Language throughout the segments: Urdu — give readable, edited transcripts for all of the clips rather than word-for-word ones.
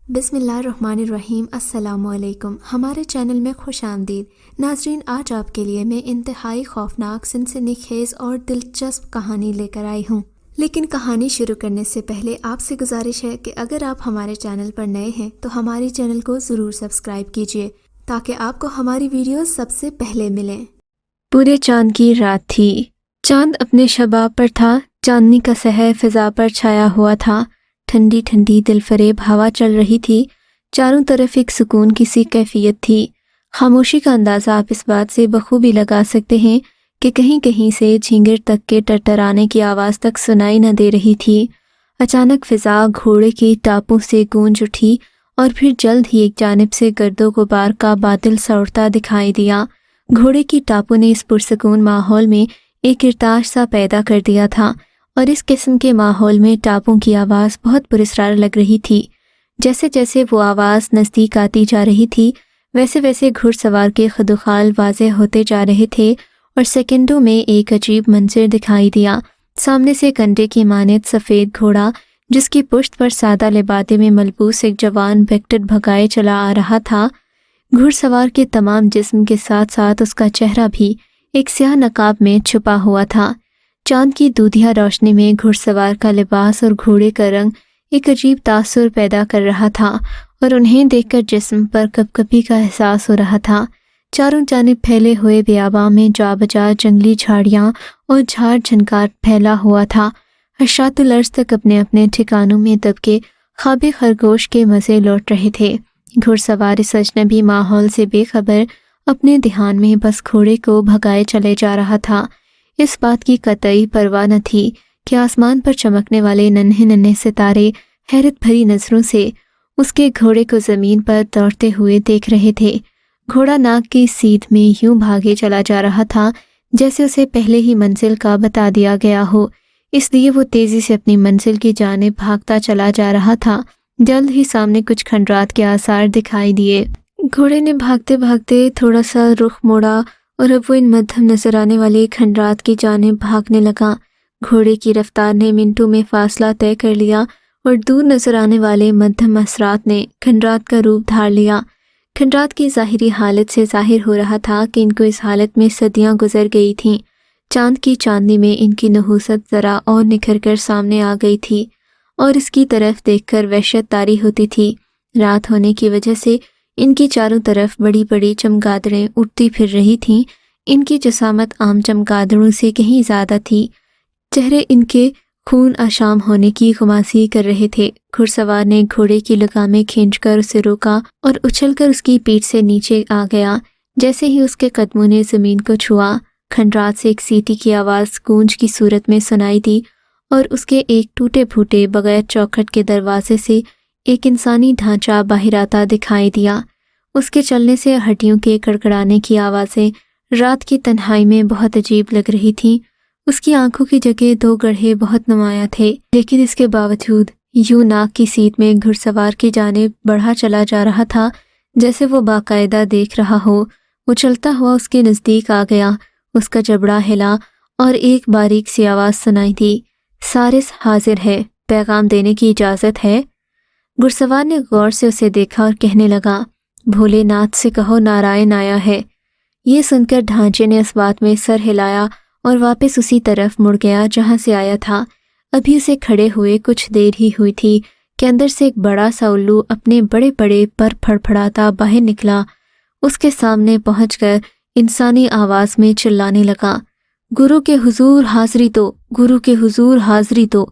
بسم اللہ الرحمن الرحیم۔ السلام علیکم، ہمارے چینل میں خوش آمدید ناظرین۔ آج آپ کے لیے میں انتہائی خوفناک، سنسنی خیز اور دلچسپ کہانی لے کر آئی ہوں، لیکن کہانی شروع کرنے سے پہلے آپ سے گزارش ہے کہ اگر آپ ہمارے چینل پر نئے ہیں تو ہمارے چینل کو ضرور سبسکرائب کیجیے تاکہ آپ کو ہماری ویڈیوز سب سے پہلے ملیں۔ پورے چاند کی رات تھی، چاند اپنے شباب پر تھا، چاندنی کا سحر فضا پر چھایا ہوا تھا، ٹھنڈی ٹھنڈی دل فریب ہوا چل رہی تھی، چاروں طرف ایک سکون کی سی کیفیت تھی۔ خاموشی کا اندازہ آپ اس بات سے بخوبی لگا سکتے ہیں کہ کہیں کہیں سے جھینگر تک کے ٹرٹرانے کی آواز تک سنائی نہ دے رہی تھی۔ اچانک فضا گھوڑے کی ٹاپوں سے گونج اٹھی اور پھر جلد ہی ایک جانب سے گرد و غبار کا بادل سا اڑتا دکھائی دیا۔ گھوڑے کی ٹاپوں نے اس پرسکون ماحول میں ایک ارتاش سا پیدا کر دیا تھا، اور اس قسم کے ماحول میں ٹاپوں کی آواز بہت پراسرار لگ رہی تھی۔ جیسے جیسے وہ آواز نزدیک آتی جا رہی تھی ویسے ویسے گھڑ سوار کے خدوخال واضح ہوتے جا رہے تھے، اور سیکنڈوں میں ایک عجیب منظر دکھائی دیا۔ سامنے سے کنڈے کی مانند سفید گھوڑا، جس کی پشت پر سادہ لبادے میں ملبوس ایک جوان ویکٹر بھگائے چلا آ رہا تھا۔ گھڑ سوار کے تمام جسم کے ساتھ ساتھ اس کا چہرہ بھی ایک سیاہ نقاب میں چھپا ہوا تھا۔ چاند کی دودھیا روشنی میں گھڑ سوار کا لباس اور گھوڑے کا رنگ ایک عجیب تاثر پیدا کر رہا تھا، اور انہیں دیکھ کر جسم پر کپکپی کا احساس ہو رہا تھا۔ چاروں جانب پھیلے ہوئے بیاباں میں جا بجا جنگلی جھاڑیاں اور جھاڑ جھنکار پھیلا ہوا تھا۔ حشرات الارض تک اپنے اپنے ٹھکانوں میں دب کے خواب خرگوش کے مزے لوٹ رہے تھے۔ گھڑ سوار اس اجنبی ماحول سے بے خبر اپنے دھیان میں بس گھوڑے کو بھگائے چلے جا رہا تھا۔ اس بات کی قطعی پرواہ نہ تھی کہ آسمان پر چمکنے والے ننھے ننھے ستارے حیرت بھری نظروں سے اس کے گھوڑے کو زمین پر دوڑتے ہوئے دیکھ رہے تھے۔ گھوڑا ناک کی سیدھ میں یوں بھاگے چلا جا رہا تھا جیسے اسے پہلے ہی منزل کا بتا دیا گیا ہو، اس لیے وہ تیزی سے اپنی منزل کی جانب بھاگتا چلا جا رہا تھا۔ جلد ہی سامنے کچھ کھنڈرات کے آثار دکھائی دیے۔ گھوڑے نے بھاگتے بھاگتے تھوڑا سا رخ موڑا اور اب وہ ان مدھم نظر آنے والے کھنڈرات کی جانب بھاگنے لگا۔ گھوڑے کی رفتار نے منٹوں میں فاصلہ طے کر لیا، اور دور نظر آنے والے مدھم اثرات نے کھنڈرات کا روپ دھار لیا۔ کھنڈرات کی ظاہری حالت سے ظاہر ہو رہا تھا کہ ان کو اس حالت میں صدیاں گزر گئی تھیں۔ چاند کی چاندنی میں ان کی نحوست ذرا اور نکھر کر سامنے آ گئی تھی، اور اس کی طرف دیکھ کر وحشت طاری ہوتی تھی۔ رات ہونے کی وجہ سے ان کی چاروں طرف بڑی بڑی چمگادڑیں اڑتی پھر رہی تھیں۔ ان کی جسامت عام چمگادڑوں سے کہیں زیادہ تھی، چہرے ان کے خون آشام ہونے کی خماسی کر رہے تھے۔ گھڑ سوار نے گھوڑے کی لگامیں کھینچ کر اسے روکا اور اچھل کر اس کی پیٹھ سے نیچے آ گیا۔ جیسے ہی اس کے قدموں نے زمین کو چھوا، کھنڈرات سے ایک سیٹی کی آواز گونج کی صورت میں سنائی دی، اور اس کے ایک ٹوٹے پھوٹے بغیر چوکھٹ کے دروازے سے ایک انسانی ڈھانچہ باہر آتا دکھائی دیا۔ اس کے چلنے سے ہڈیوں کے کڑکڑانے کی آوازیں رات کی تنہائی میں بہت عجیب لگ رہی تھیں۔ اس کی آنکھوں کی جگہ دو گڑھے بہت نمایاں تھے، لیکن اس کے باوجود یوں ناک کی سیٹ میں گھڑ سوار کی جانب بڑھا چلا جا رہا تھا جیسے وہ باقاعدہ دیکھ رہا ہو۔ وہ چلتا ہوا اس کے نزدیک آ گیا، اس کا جبڑا ہلا اور ایک باریک سی آواز سنائی دی، "سارس حاضر ہے، پیغام دینے کی اجازت ہے۔" گھڑ سوار نے غور سے اسے دیکھا اور کہنے لگا، "بھولے ناتھ سے کہو نارائن آیا ہے۔" یہ سن کر ڈھانچے نے اس بات میں سر ہلایا اور واپس اسی طرف مڑ گیا جہاں سے آیا تھا۔ ابھی اسے کھڑے ہوئے کچھ دیر ہی ہوئی تھی کہ اندر سے ایک بڑا سا الو اپنے بڑے بڑے پر پھڑپھڑاتا باہر نکلا۔ اس کے سامنے پہنچ کر انسانی آواز میں چلانے لگا، "گرو کے حضور حاضری دو، گرو کے حضور حاضری دو۔"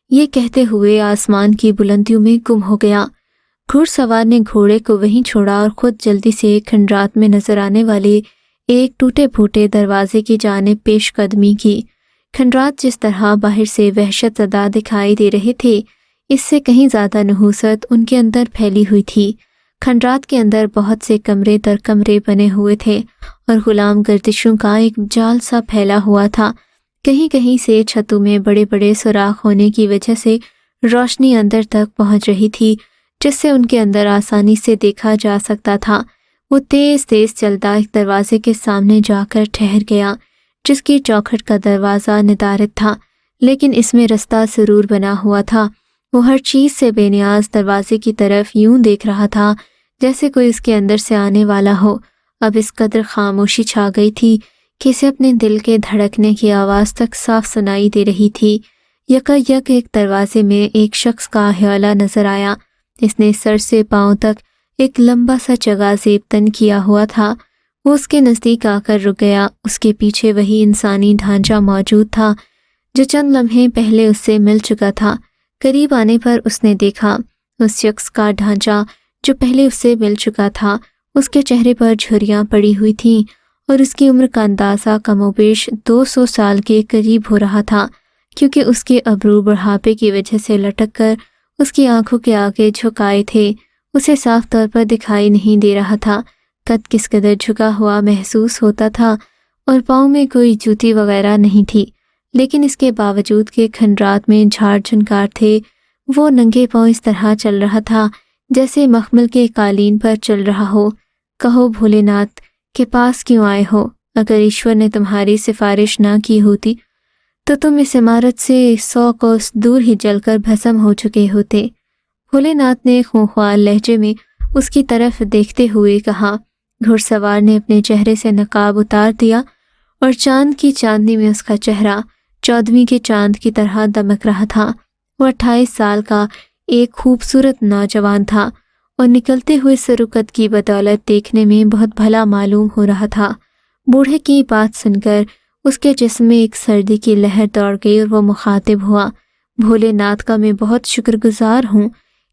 یہ کہتے ہوئے آسمان کی بلندیوں میں گم ہو گیا۔ گھڑ سوار نے گھوڑے کو وہیں چھوڑا اور خود جلدی سے کھنڈرات میں نظر آنے والے ایک ٹوٹے پھوٹے دروازے کی جانب پیش قدمی کی۔ کھنڈرات جس طرح باہر سے وحشت زدہ دکھائی دے رہے تھے، اس سے کہیں زیادہ نحوست ان کے اندر پھیلی ہوئی تھی۔ کھنڈرات کے اندر بہت سے کمرے در کمرے بنے ہوئے تھے، اور غلام گردشوں کا ایک جال سا پھیلا ہوا تھا۔ کہیں کہیں سے چھتوں میں بڑے بڑے سوراخ ہونے کی وجہ سے روشنی اندر تک پہنچ رہی تھی، جس سے ان کے اندر آسانی سے دیکھا جا سکتا تھا۔ وہ تیز تیز چلتا ایک دروازے کے سامنے جا کر ٹھہر گیا، جس کی چوکھٹ کا دروازہ ندارت تھا، لیکن اس میں رستہ ضرور بنا ہوا تھا۔ وہ ہر چیز سے بے نیاز دروازے کی طرف یوں دیکھ رہا تھا جیسے کوئی اس کے اندر سے آنے والا ہو۔ اب اس قدر خاموشی چھا گئی تھی کہ اسے اپنے دل کے دھڑکنے کی آواز تک صاف سنائی دے رہی تھی۔ یکا یک ایک دروازے میں ایک شخص کا احیالہ نظر آیا۔ اس نے سر سے پاؤں تک ایک لمبا سا چگا زیب تن کیا ہوا تھا۔ وہ اس کے نزدیک آ کر رک گیا۔ اس کے پیچھے وہی انسانی ڈھانچہ موجود تھا جو چند لمحے پہلے اس سے مل چکا تھا۔ قریب آنے پر اس نے دیکھا اس شخص کا ڈھانچہ جو پہلے اس سے مل چکا تھا، اس کے چہرے پر جھریاں پڑی ہوئی تھیں اور اس کی عمر کا اندازہ کم و بیش 200 سال کے قریب ہو رہا تھا، کیونکہ اس کے ابرو بڑھاپے کی وجہ سے لٹک کر اس کی آنکھوں کے آگے جھکائے تھے۔ اسے صاف طور پر دکھائی نہیں دے رہا تھا قد کس قدر جھکا ہوا محسوس ہوتا تھا، اور پاؤں میں کوئی جوتی وغیرہ نہیں تھی، لیکن اس کے باوجود کہ کھنڈرات میں جھاڑ جھنکار تھے، وہ ننگے پاؤں اس طرح چل رہا تھا جیسے مخمل کے قالین پر چل رہا ہو۔ کہو بھولے ناتھ کے پاس کیوں آئے ہو؟ اگر ایشور نے تمہاری سفارش نہ کی ہوتی تو تم اس عمارت سے 100 کوس دور ہی جل کر بھسم ہو چکے ہوتے۔ بھولے ناتھ نے خونخوار لہجے میں اس کی طرف دیکھتے ہوئے کہا۔ گھڑ سوار نے اپنے چہرے سے نقاب اتار دیا اور چاند کی چاندنی میں اس کا چہرہ 14ویں کے چاند کی طرح دمک رہا تھا۔ وہ 28 سال کا ایک خوبصورت نوجوان تھا اور نکلتے ہوئے سرکت کی بدولت دیکھنے میں بہت بھلا معلوم ہو رہا تھا۔ بوڑھے کی بات سن کر اس کے جسم میں ایک سردی کی لہر دوڑ گئی اور وہ مخاطب ہوا۔ بھولے ناتھ کا میں بہت شکر گزار ہوں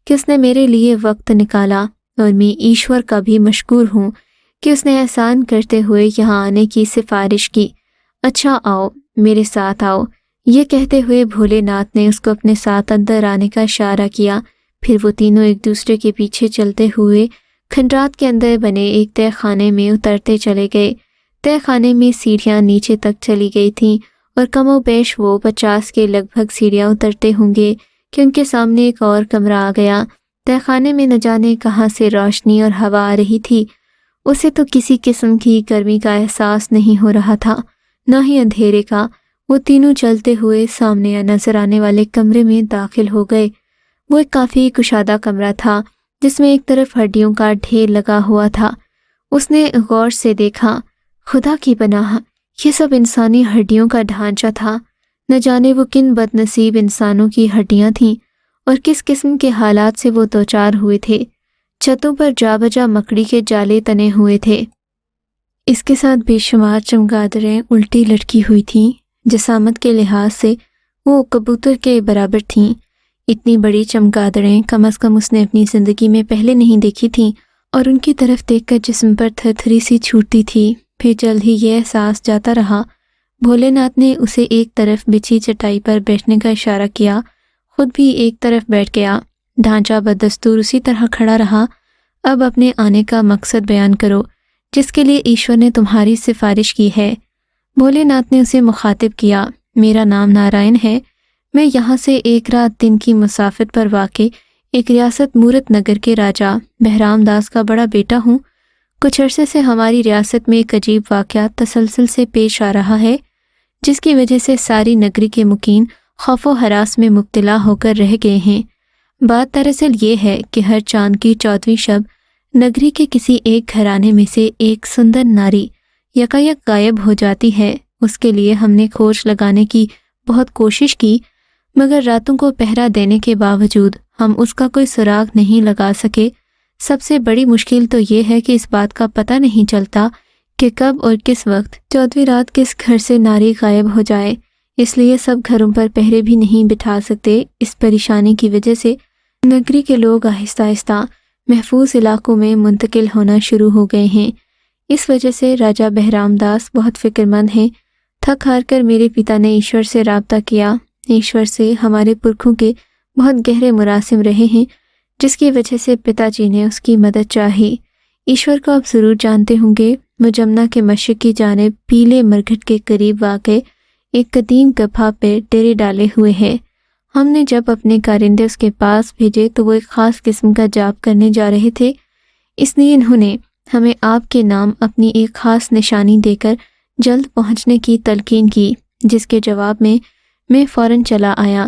کہ اس نے میرے لیے وقت نکالا، اور میں ایشور کا بھی مشکور ہوں کہ اس نے احسان کرتے ہوئے یہاں آنے کی سفارش کی۔ اچھا آؤ، میرے ساتھ آؤ۔ یہ کہتے ہوئے بھولے ناتھ نے اس کو اپنے ساتھ اندر آنے کا اشارہ کیا۔ پھر وہ تینوں ایک دوسرے کے پیچھے چلتے ہوئے کھنڈرات کے اندر بنے ایک تہہ خانے میں اترتے چلے گئے۔ تہہ خانے میں سیڑھیاں نیچے تک چلی گئی تھیں اور کم و بیش وہ 50 کے لگ بھگ سیڑھیاں اترتے ہوں گے کہ ان کے سامنے ایک اور کمرہ آ گیا۔ تہہ خانے میں نہ جانے کہاں سے روشنی اور ہوا آ رہی تھی۔ اسے تو کسی قسم کی گرمی کا احساس نہیں ہو رہا تھا، نہ ہی اندھیرے کا۔ وہ تینوں چلتے ہوئے سامنے نظر آنے والے کمرے میں داخل ہو گئے۔ وہ ایک کافی کشادہ کمرہ تھا جس میں ایک طرف ہڈیوں کا ڈھیر لگا ہوا تھا۔ اس نے غور سے دیکھا، خدا کی پناہ، یہ سب انسانی ہڈیوں کا ڈھانچہ تھا۔ نہ جانے وہ کن بد نصیب انسانوں کی ہڈیاں تھیں اور کس قسم کے حالات سے وہ دوچار ہوئے تھے۔ چھتوں پر جا بجا مکڑی کے جالے تنے ہوئے تھے۔ اس کے ساتھ بے شمار چمگادڑیں الٹی لٹکی ہوئی تھیں۔ جسامت کے لحاظ سے وہ کبوتر کے برابر تھیں۔ اتنی بڑی چمگادڑیں کم از کم اس نے اپنی زندگی میں پہلے نہیں دیکھی تھیں، اور ان کی طرف دیکھ کر جسم پر تھرتھری سی چھوٹتی تھی۔ پھر جلد ہی یہ احساس جاتا رہا۔ بھولے ناتھ نے اسے ایک طرف بچھی چٹائی پر بیٹھنے کا اشارہ کیا، خود بھی ایک طرف بیٹھ گیا۔ ڈھانچہ بدستور اسی طرح کھڑا رہا۔ اب اپنے آنے کا مقصد بیان کرو جس کے لیے ایشور نے تمہاری سفارش کی ہے۔ بھولے ناتھ نے اسے مخاطب کیا۔ میرا نام نارائن ہے۔ میں یہاں سے ایک رات دن کی مسافت پر واقع ایک ریاست مورت نگر کے راجہ بہرام داس کا بڑا بیٹا ہوں۔ کچھ عرصے سے ہماری ریاست میں ایک عجیب واقعہ تسلسل سے پیش آ رہا ہے جس کی وجہ سے ساری نگری کے مکین خوف و ہراس میں مبتلا ہو کر رہ گئے ہیں۔ بات دراصل یہ ہے کہ ہر چاند کی 14ویں شب نگری کے کسی ایک گھرانے میں سے ایک سندر ناری یکایک غائب ہو جاتی ہے۔ اس کے لیے ہم نے کھوج لگانے کی بہت کوشش کی، مگر راتوں کو پہرا دینے کے باوجود ہم اس کا کوئی سراغ نہیں لگا سکے۔ سب سے بڑی مشکل تو یہ ہے کہ اس بات کا پتہ نہیں چلتا کہ کب اور کس وقت 14ویں رات کس گھر سے ناری غائب ہو جائے۔ اس لیے سب گھروں پر پہرے بھی نہیں بٹھا سکتے۔ اس پریشانی کی وجہ سے نگری کے لوگ آہستہ آہستہ محفوظ علاقوں میں منتقل ہونا شروع ہو گئے ہیں۔ اس وجہ سے راجہ بہرام داس بہت فکر مند ہیں۔ تھک ہار کر میرے پتا نے ایشور سے رابطہ کیا۔ ایشور سے ہمارے پرکھوں کے بہت گہرے مراسم رہے ہیں، جس کی وجہ سے پتا جی نے اس کی مدد چاہی۔ ایشور کو آپ ضرور جانتے ہوں گے، وہ جمنا کے مشرق کی جانب پیلے مرگھٹ کے قریب واقع ایک قدیم گپھا پہ ڈیرے ڈالے ہوئے ہے۔ ہم نے جب اپنے کارندے اس کے پاس بھیجے تو وہ ایک خاص قسم کا جاپ کرنے جا رہے تھے، اس لیے انہوں نے ہمیں آپ کے نام اپنی ایک خاص نشانی دے کر جلد پہنچنے کی تلقین کی، جس کے جواب میں فوراً چلا آیا۔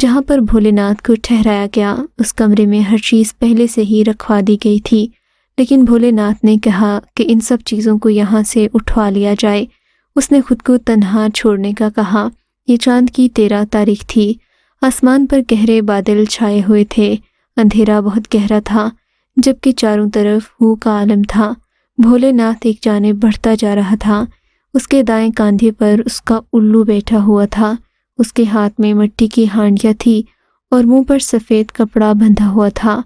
جہاں پر بھولے ناتھ کو ٹھہرایا گیا اس کمرے میں ہر چیز پہلے سے ہی رکھوا دی گئی تھی، لیکن بھولے ناتھ نے کہا کہ ان سب چیزوں کو یہاں سے اٹھوا لیا جائے۔ اس نے خود کو تنہا چھوڑنے کا کہا۔ یہ چاند کی 13 تاریخ تھی۔ آسمان پر گہرے بادل چھائے ہوئے تھے، اندھیرا بہت گہرا تھا، جبکہ چاروں طرف ہو کا عالم تھا۔ بھولے ناتھ ایک جانب بڑھتا جا رہا تھا۔ اس کے دائیں کاندھے پر اس کا الو بیٹھا ہوا تھا، اس کے ہاتھ میں مٹی کی ہانڈیاں تھی اور منہ پر سفید کپڑا بندھا ہوا تھا۔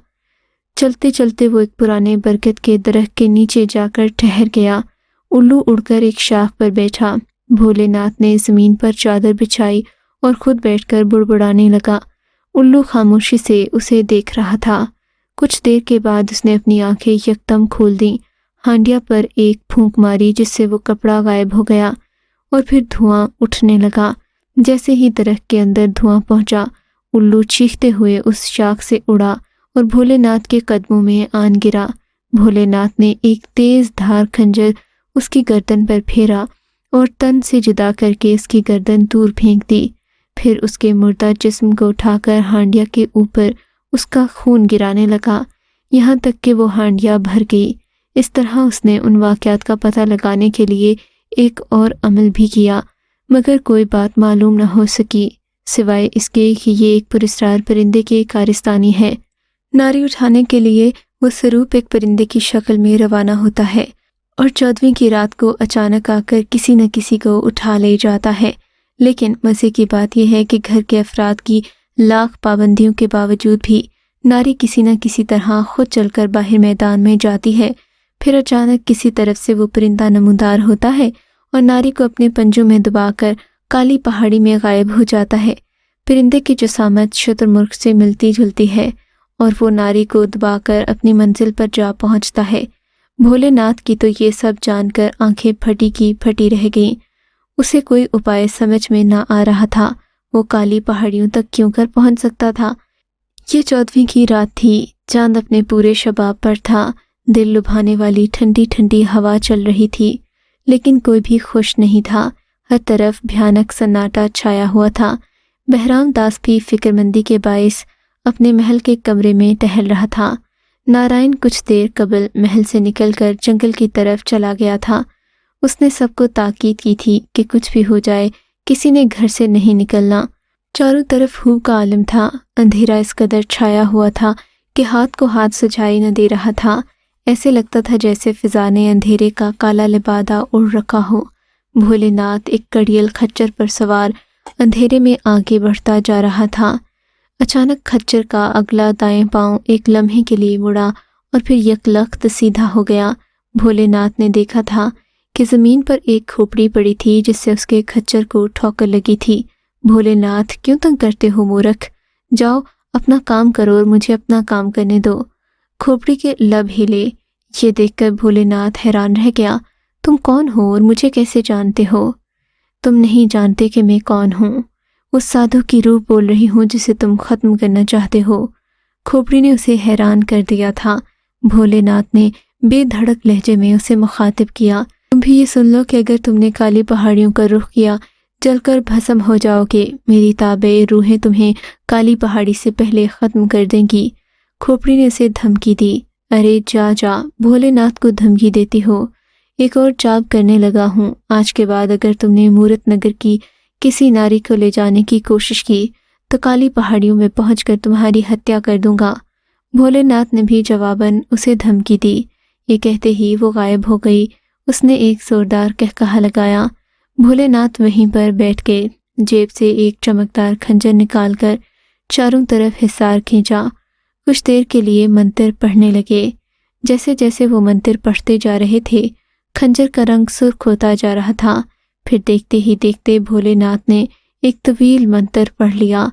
چلتے چلتے وہ ایک پرانے برگد کے درخت کے نیچے جا کر ٹھہر گیا۔ الو اڑ کر ایک شاخ پر بیٹھا۔ بھولے ناتھ نے زمین پر چادر بچھائی اور خود بیٹھ کر بڑبڑانے لگا۔ الو خاموشی سے اسے دیکھ رہا تھا۔ کچھ دیر کے بعد اس نے اپنی آنکھیں یکدم کھول دیں، ہانڈیا پر ایک پھونک ماری جس سے وہ کپڑا غائب ہو گیا، اور پھر دھواں اٹھنے لگا۔ جیسے ہی درخت کے اندر دھواں پہنچا، الو چیختے ہوئے اس شاخ سے اڑا اور بھولے ناتھ کے قدموں میں آن گرا۔ بھولے ناتھ نے ایک تیز دھار خنجر اس کی گردن پر پھیرا اور تن سے جدا کر کے اس کی گردن دور پھینک دی۔ پھر اس کے مردہ جسم کو اٹھا کر ہانڈیا کے اوپر اس کا خون گرانے لگا، یہاں تک کہ وہ ہانڈیا بھر گئی۔ اس طرح اس نے ان واقعات کا پتہ لگانے کے لیے ایک اور عمل بھی کیا، مگر کوئی بات معلوم نہ ہو سکی سوائے اس کے کہ یہ ایک پراسرار پرندے کی کارستانی ہے۔ ناری اٹھانے کے لیے وہ سروپ ایک پرندے کی شکل میں روانہ ہوتا ہے اور 14ویں کی رات کو اچانک آ کر کسی نہ کسی کو اٹھا لے جاتا ہے۔ لیکن مزے کی بات یہ ہے کہ گھر کے افراد کی لاکھ پابندیوں کے باوجود بھی ناری کسی نہ کسی طرح خود چل کر باہر میدان میں جاتی ہے۔ پھر اچانک کسی طرف سے وہ پرندہ نمودار ہوتا ہے اور ناری کو اپنے پنجوں میں دبا کر کالی پہاڑی میں غائب ہو جاتا ہے۔ پرندے کی جسامت شتر مرغ سے ملتی جلتی ہے اور وہ ناری کو دبا کر اپنی منزل پر جا پہنچتا ہے۔ بھولے ناتھ کی تو یہ سب جان کر آنکھیں پھٹی کی پھٹی رہ گئیں۔ اسے کوئی اپائے سمجھ میں نہ آ رہا تھا، وہ کالی پہاڑیوں تک کیوں کر پہنچ سکتا تھا۔ یہ 14ویں کی رات تھی، چاند اپنے پورے شباب پر تھا، دل لبھانے والی ٹھنڈی ٹھنڈی ہوا چل رہی تھی، لیکن کوئی بھی خوش نہیں تھا۔ ہر طرف بھیانک سناٹا چھایا ہوا تھا۔ بہرام داس بھی فکر مندی کے باعث اپنے محل کے کمرے میں ٹہل رہا تھا۔ نارائن کچھ دیر قبل محل سے نکل کر جنگل کی طرف چلا گیا تھا۔ اس نے سب کو تاکید کی تھی کہ کچھ بھی ہو جائے کسی نے گھر سے نہیں نکلنا۔ چاروں طرف ہو کا عالم تھا، اندھیرا اس قدر چھایا ہوا تھا کہ ہاتھ کو ہاتھ سجائی نہ دے رہا تھا۔ ایسے لگتا تھا جیسے فضا نے اندھیرے کا کالا لبادہ اڑ رکھا ہو۔ بھولے ناتھ ایک کڑیل خچر پر سوار اندھیرے میں آگے بڑھتا جا رہا تھا۔ اچانک خچر کا اگلا دائیں پاؤں ایک لمحے کے لیے مڑا اور پھر یکلخت سیدھا ہو گیا۔ بھولے ناتھ نے دیکھا تھا کہ زمین پر ایک کھوپڑی پڑی تھی جس سے اس کے خچر کو ٹھوکر لگی تھی۔ بھولے ناتھ، کیوں تنگ کرتے ہو مورکھ؟ جاؤ اپنا کام کرو اور مجھے اپنا کام کرنے دو۔ کھوپڑی کے لب ہلے۔ یہ دیکھ کر بھولے ناتھ حیران رہ گیا۔ تم کون ہو اور مجھے کیسے جانتے ہو؟ تم نہیں جانتے کہ میں کون ہوں، اس سادھو کی روح بول رہی ہوں جسے تم ختم کرنا چاہتے ہو۔ کھوپڑی نے اسے حیران کر دیا تھا۔ بھولے ناتھ نے بے دھڑک لہجے میں اسے مخاطب کیا، تم بھی یہ سن لو کہ اگر تم نے کالی پہاڑیوں کا رخ کیا جل کر بھسم ہو جاؤ گے، میری تابع روحیں تمہیں کالی پہاڑی سے پہلے ختم کر دیں گی۔ کھوپڑی نے اسے دھمکی دی۔ ارے جا جا، بھولے ناتھ کو دھمکی دیتی ہو؟ ایک اور چاب کرنے لگا ہوں۔ آج کے بعد اگر تم نے مورت نگر کی کسی ناری کو لے جانے کی کوشش کی تو کالی پہاڑیوں میں پہنچ کر تمہاری ہتیا کر دوں گا۔ بھولے ناتھ نے بھی جواباً اسے دھمکی دی۔ یہ کہتے ہی وہ غائب ہو گئی۔ اس نے ایک زوردار قہقہا لگایا۔ بھولے ناتھ وہیں پر بیٹھ گئے، جیب سے ایک چمکدار خنجر نکال کر چاروں طرف حصار کھینچا۔ کچھ دیر کے لیے منتر پڑھنے لگے۔ جیسے جیسے وہ منتر پڑھتے جا رہے تھے خنجر کا رنگ سرخ ہوتا جا رہا تھا۔ پھر دیکھتے ہی دیکھتے بھولے ناتھ نے ایک طویل منتر پڑھ لیا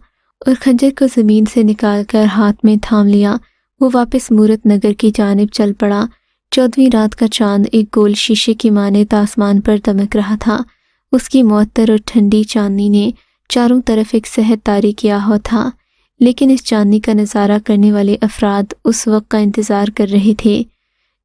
اور خنجر کو زمین سے نکال کر ہاتھ میں تھام لیا۔ وہ واپس مورت نگر کی جانب چل پڑا۔ 14ویں رات کا چاند ایک گول شیشے کی مانند آسمان پر دمک رہا تھا۔ اس کی معطر اور ٹھنڈی چاندنی نے چاروں طرف ایک صحت طاری کیا ہوا تھا، لیکن اس چاندنی کا نظارہ کرنے والے افراد اس وقت کا انتظار کر رہے تھے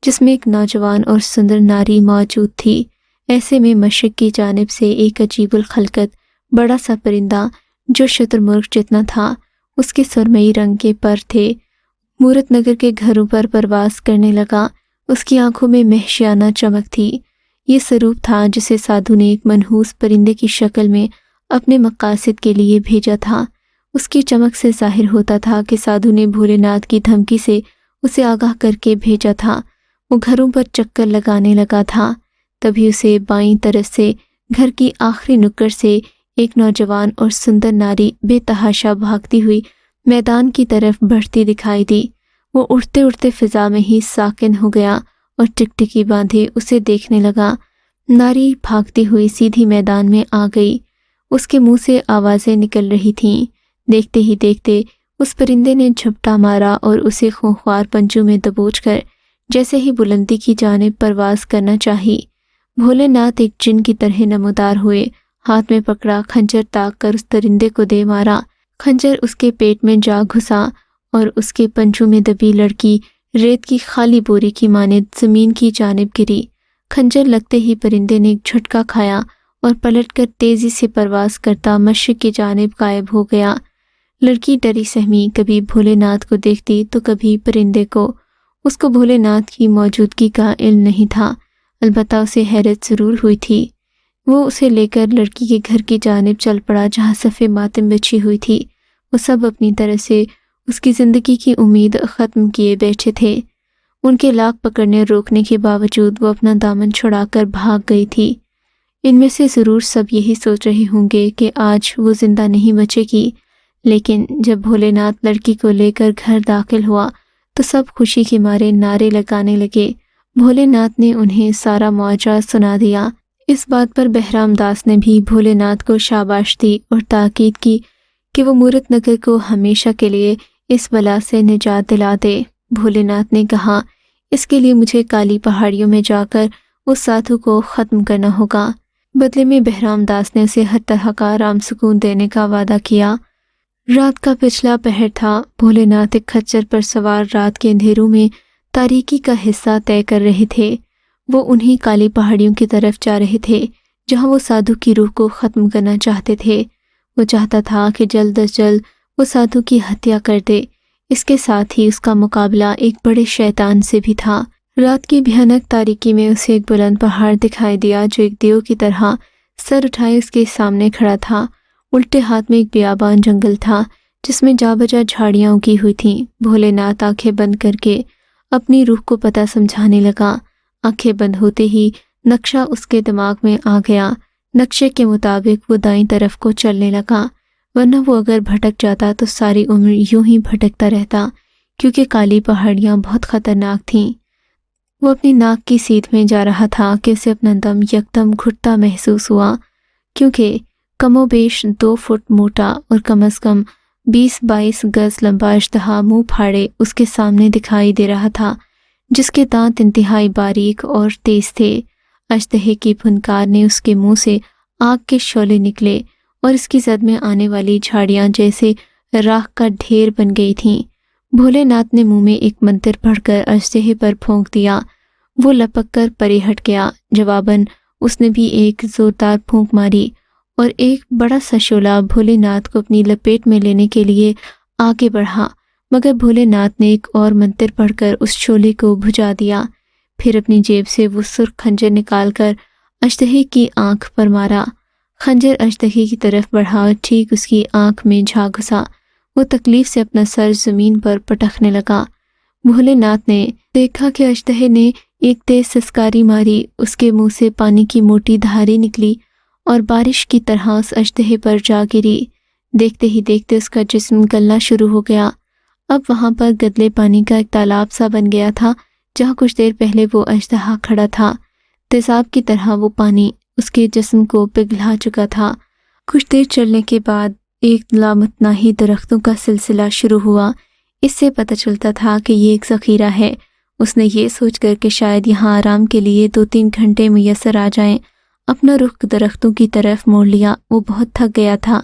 جس میں ایک نوجوان اور سندر ناری موجود تھی۔ ایسے میں مشرق کی جانب سے ایک عجیب الخلقت بڑا سا پرندہ جو شتر مرغ جتنا تھا اس کے سرمئی رنگ کے پر تھے۔ مورت نگر کے گھروں پر پرواز کرنے لگا۔ اس کی آنکھوں میں وحشیانہ چمک تھی۔ یہ سروپ تھا جسے سادھو نے ایک منحوس پرندے کی شکل میں اپنے مقاصد کے لیے بھیجا تھا۔ اس کی چمک سے ظاہر ہوتا تھا کہ سادھو نے بھولے ناتھ کی دھمکی سے اسے آگاہ کر کے بھیجا تھا۔ وہ گھروں پر چکر لگانے لگا تھا۔ تبھی اسے بائیں طرف سے گھر کی آخری نکڑ سے ایک نوجوان اور سندر ناری بے تحاشا بھاگتی ہوئی میدان کی طرف بڑھتی دکھائی دی۔ وہ اڑتے اڑتے فضا میں ہی ساکن ہو گیا اور ٹکٹکی باندھے اسے دیکھنے لگا۔ ناری بھاگتی ہوئی سیدھی میدان میں آ گئی۔ اس کے منہ سے آوازیں نکل رہی تھیں۔ دیکھتے ہی دیکھتے اس پرندے نے جھپٹا مارا اور اسے خونخوار پنجوں میں دبوچ کر جیسے ہی بلندی کی جانب پرواز کرنا چاہی۔ بھولے ناتھ ایک جن کی طرح نمودار ہوئے، ہاتھ میں پکڑا خنجر تاک کر اس پرندے کو دے مارا۔ خنجر اس کے پیٹ میں جا گھسا اور اس کے پنجوں میں دبی لڑکی ریت کی خالی بوری کی مانند زمین کی جانب گری۔ خنجر لگتے ہی پرندے نے ایک جھٹکا کھایا اور پلٹ کر تیزی سے پرواز کرتا مشرق کی جانب غائب ہو گیا۔ لڑکی ڈری سہمی کبھی بھولے ناتھ کو دیکھتی تو کبھی پرندے کو۔ اس کو بھولے ناتھ کی موجودگی کا علم نہیں تھا، البتہ اسے حیرت ضرور ہوئی تھی۔ وہ اسے لے کر لڑکی کے گھر کی جانب چل پڑا جہاں صف ماتم بچھی ہوئی تھی۔ وہ سب اپنی طرح سے اس کی زندگی کی امید ختم کیے بیٹھے تھے۔ ان کے لاک پکڑنے روکنے کے باوجود وہ اپنا دامن چھڑا کر بھاگ گئی تھی۔ ان میں سے ضرور سب یہی سوچ رہے ہوں گے کہ آج وہ زندہ نہیں بچے گی، لیکن جب بھولے ناتھ لڑکی کو لے کر گھر داخل ہوا تو سب خوشی کے مارے نعرے لگانے لگے۔ بھولے ناتھ نے انہیں سارا معجزہ سنا دیا۔ اس بات پر بہرام داس نے بھی بھولے ناتھ کو شاباش دی اور تاکید کی کہ وہ مورت نگر کو ہمیشہ کے لیے اس بلا سے نجات دلا دے۔ بھولے ناتھ نے کہا، اس کے لیے مجھے کالی پہاڑیوں میں جا کر اس سادھو کو ختم کرنا ہوگا۔ بدلے میں بہرام داس نے اسے ہر طرح کا آرام سکون دینے کا وعدہ کیا۔ رات کا پچھلا پہر تھا۔ بھولے ناتھ ایک خچر پر سوار رات کے اندھیروں میں تاریکی کا حصہ طے کر رہے تھے۔ وہ انہی کالی پہاڑیوں کی طرف جا رہے تھے جہاں وہ سادھو کی روح کو ختم کرنا چاہتے تھے۔ وہ چاہتا تھا کہ جلد از جلد وہ سادھو کی ہتیا کر دے۔ اس کے ساتھ ہی اس کا مقابلہ ایک بڑے شیطان سے بھی تھا۔ رات کی بھیانک تاریکی میں اسے ایک بلند پہاڑ دکھائی دیا جو ایک دیو کی طرح سر اٹھائے اس کے سامنے کھڑا تھا۔ الٹے ہاتھ میں ایک بیابان جنگل تھا جس میں جا بجا جھاڑیاں اگی ہوئی تھیں۔ بھولے ناتھ آنکھیں بند کر کے اپنی روح کو پتہ سمجھانے لگا۔ آنکھیں بند ہوتے ہی نقشہ اس کے دماغ میں آ گیا۔ نقشے کے مطابق وہ دائیں طرف کو چلنے لگا، ورنہ وہ اگر بھٹک جاتا تو ساری عمر یوں ہی بھٹکتا رہتا، کیونکہ کالی پہاڑیاں بہت خطرناک تھیں۔ وہ اپنی ناک کی سیدھ میں جا رہا تھا کہ اسے اپنا دم یکدم گھٹتا محسوس ہوا، کیونکہ کم و بیش 2 فٹ موٹا اور کم از کم 20-22 گز لمبا اژدہا منہ پھاڑے اس کے سامنے دکھائی دے رہا تھا، جس کے دانت انتہائی باریک اور تیز تھے۔ اژدہے کی پھنکار نے اس کے منہ سے آگ کے شعلے نکلے اور اس کی زد میں آنے والی جھاڑیاں جیسے راکھ کا ڈھیر بن گئی تھیں۔ بھولے ناتھ نے منہ میں ایک منتر پڑھ کر اژدہے پر پھونک دیا۔ وہ لپک کر پرے ہٹ گیا۔ جواباً اس نے بھی ایک زوردار پھونک ماری اور ایک بڑا سا شعلہ بھولے ناتھ کو اپنی لپیٹ میں لینے کے لیے آگے بڑھا، مگر بھولے ناتھ نے ایک اور منتر پڑھ کر اس شعلے کو بجھا دیا۔ پھر اپنی جیب سے وہ سرخ خنجر نکال کر اژدہے کی آنکھ پر مارا۔ خنجر اژدہے کی طرف بڑھا اور ٹھیک اس کی آنکھ میں جا گھسا۔ وہ تکلیف سے اپنا سر زمین پر پٹکنے لگا۔ بھولے ناتھ نے دیکھا کہ اژدہے نے ایک تیز سسکاری ماری، اس کے منہ سے پانی کی موٹی دھاریں نکلی اور بارش کی طرح اس اژدہے پر جا گری۔ دیکھتے ہی دیکھتے اس کا جسم گلنا شروع ہو گیا۔ اب وہاں پر گدلے پانی کا ایک تالاب سا بن گیا تھا جہاں کچھ دیر پہلے وہ اژدہا کھڑا تھا۔ تیزاب کی طرح وہ پانی اس کے جسم کو پگھلا چکا تھا۔ کچھ دیر چلنے کے بعد ایک لامتناہی درختوں کا سلسلہ شروع ہوا۔ اس سے پتہ چلتا تھا کہ یہ ایک ذخیرہ ہے۔ اس نے یہ سوچ کر کہ شاید یہاں آرام کے لیے 2-3 گھنٹے میسر آ جائیں، اپنا رخ درختوں کی طرف موڑ لیا۔ وہ بہت تھک گیا تھا۔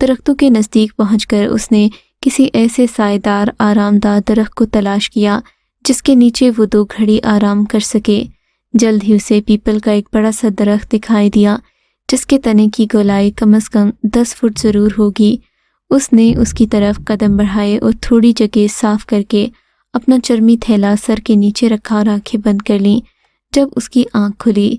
درختوں کے نزدیک پہنچ کر اس نے کسی ایسے سائے دار آرام دہ درخت کو تلاش کیا جس کے نیچے وہ 2 گھڑی آرام کر سکے۔ جلد ہی اسے پیپل کا ایک بڑا سا درخت دکھائی دیا جس کے تنے کی گولائی کم از کم 10 فٹ ضرور ہوگی۔ اس نے اس کی طرف قدم بڑھائے اور تھوڑی جگہ صاف کر کے اپنا چرمی تھیلا سر کے نیچے رکھا اور آنکھیں بند کر لیں۔ جب اس کی آنکھ کھلی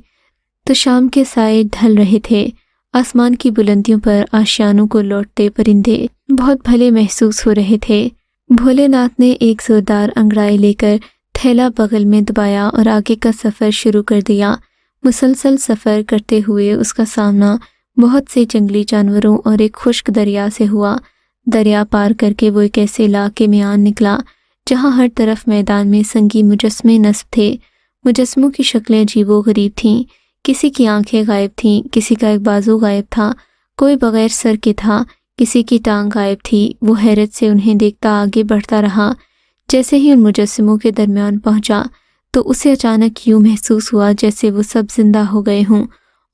تو شام کے سائے ڈھل رہے تھے۔ آسمان کی بلندیوں پر آشیانوں کو لوٹتے پرندے بہت بھلے محسوس ہو رہے تھے۔ بھولے ناتھ نے ایک زوردار انگڑائی لے کر تھیلا بغل میں دبایا اور آگے کا سفر شروع کر دیا۔ مسلسل سفر کرتے ہوئے اس کا سامنا بہت سے جنگلی جانوروں اور ایک خشک دریا سے ہوا۔ دریا پار کر کے وہ ایک ایسے علاقے میں آن نکلا جہاں ہر طرف میدان میں سنگی مجسمے نصب تھے۔ مجسموں کی شکلیں عجیب و غریب تھیں، کسی کی آنکھیں غائب تھیں، کسی کا ایک بازو غائب تھا، کوئی بغیر سر کے تھا، کسی کی ٹانگ غائب تھی۔ وہ حیرت سے انہیں دیکھتا آگے بڑھتا رہا۔ جیسے ہی ان مجسموں کے درمیان پہنچا تو اسے اچانک یوں محسوس ہوا جیسے وہ سب زندہ ہو گئے ہوں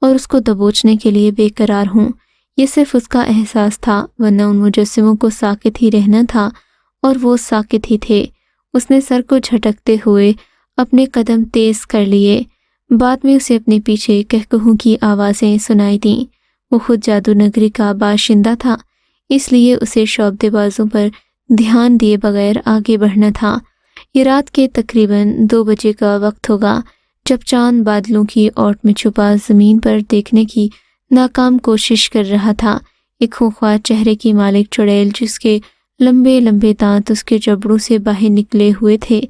اور اس کو دبوچنے کے لیے بے قرار ہوں۔ یہ صرف اس کا احساس تھا، ورنہ ان مجسموں کو ساکت ہی رہنا تھا اور وہ ساکت ہی تھے۔ اس نے سر کو جھٹکتے ہوئے اپنے قدم تیز کر لیے۔ بعد میں اسے اپنے پیچھے کہکہوں کی آوازیں سنائی دیں۔ وہ خود جادو نگری کا باشندہ تھا، اس لیے اسے شعبدے بازوں پر دھیان دیے بغیر آگے بڑھنا تھا۔ یہ رات کے تقریباً 2 بجے کا وقت ہوگا جب چاند بادلوں کی اوٹ میں چھپا زمین پر دیکھنے کی ناکام کوشش کر رہا تھا۔ ایک خونخوار چہرے کی مالک چڑیل، جس کے لمبے لمبے دانت اس کے جبڑوں سے باہر نکلے ہوئے تھے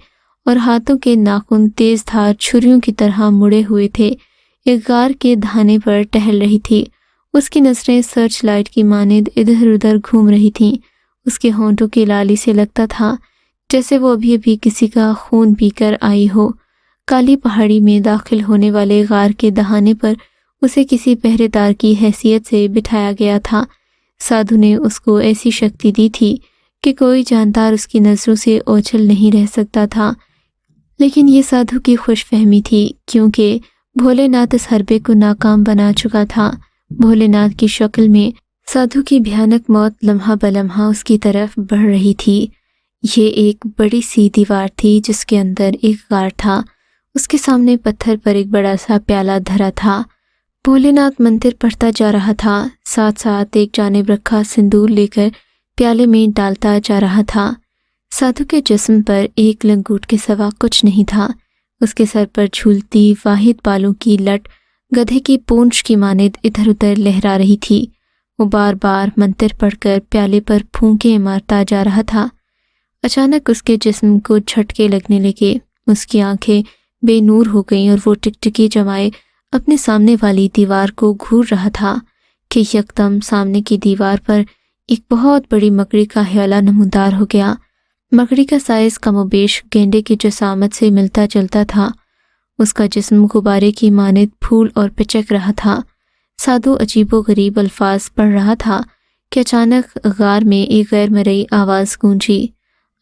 اور ہاتھوں کے ناخن تیز دھار چھریوں کی طرح مڑے ہوئے تھے، ایک غار کے دھانے پر ٹہل رہی تھی۔ اس کی نظریں سرچ لائٹ کی مانند ادھر ادھر گھوم رہی تھیں۔ اس کے ہونٹوں کی لالی سے لگتا تھا جیسے وہ ابھی ابھی کسی کا خون پی کر آئی ہو۔ کالی پہاڑی میں داخل ہونے والے غار کے دہانے پر اسے کسی پہرے دار کی حیثیت سے بٹھایا گیا تھا۔ سادھو نے اس کو ایسی شکتی دی تھی کہ کوئی جاندار اس کی نظروں سے اوجھل نہیں رہ سکتا تھا، لیکن یہ سادھو کی خوش فہمی تھی، کیونکہ بھولے ناتھ اس حربے کو ناکام بنا چکا تھا۔ بھولے ناتھ کی شکل میں سادھو کی بھیانک موت لمحہ بلمحہ اس کی طرف بڑھ رہی تھی۔ یہ ایک بڑی سی دیوار تھی جس کے اندر ایک غار تھا۔ اس کے سامنے پتھر پر ایک بڑا سا پیالہ دھرا تھا۔ بھولے ناتھ منتر پڑھتا جا رہا تھا، ساتھ ساتھ ایک جانب رکھا سندور لے کر پیالے میں ڈالتا جا رہا تھا۔ سادھو کے جسم پر ایک لنگوٹ کے سوا کچھ نہیں تھا۔ اس کے سر پر جھولتی واحد بالوں کی لٹ گدھے کی پونچھ کی مانند ادھر ادھر لہرا رہی تھی۔ وہ بار بار منتر پڑھ کر پیالے پر پھونکے مارتا جا رہا تھا۔ اچانک اس کے جسم کو جھٹکے لگنے لگے، اس کی آنکھیں بے نور ہو گئیں اور وہ ٹکٹکی جمائے اپنے سامنے والی دیوار کو گھور رہا تھا کہ یکدم سامنے کی دیوار پر ایک بہت بڑی مکڑی کا حیالہ نمودار ہو گیا۔ مکڑی کا سائز کم و بیش گینڈے کی جسامت سے ملتا جلتا تھا۔ اس کا جسم غبارے کی مانند پھول اور پچک رہا تھا۔ سادھو عجیب و غریب الفاظ پڑھ رہا تھا کہ اچانک غار میں ایک غیر مرئی آواز گونجی،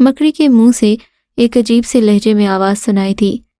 مکڑی کے منہ سے ایک عجیب سے لہجے میں آواز سنائی دی،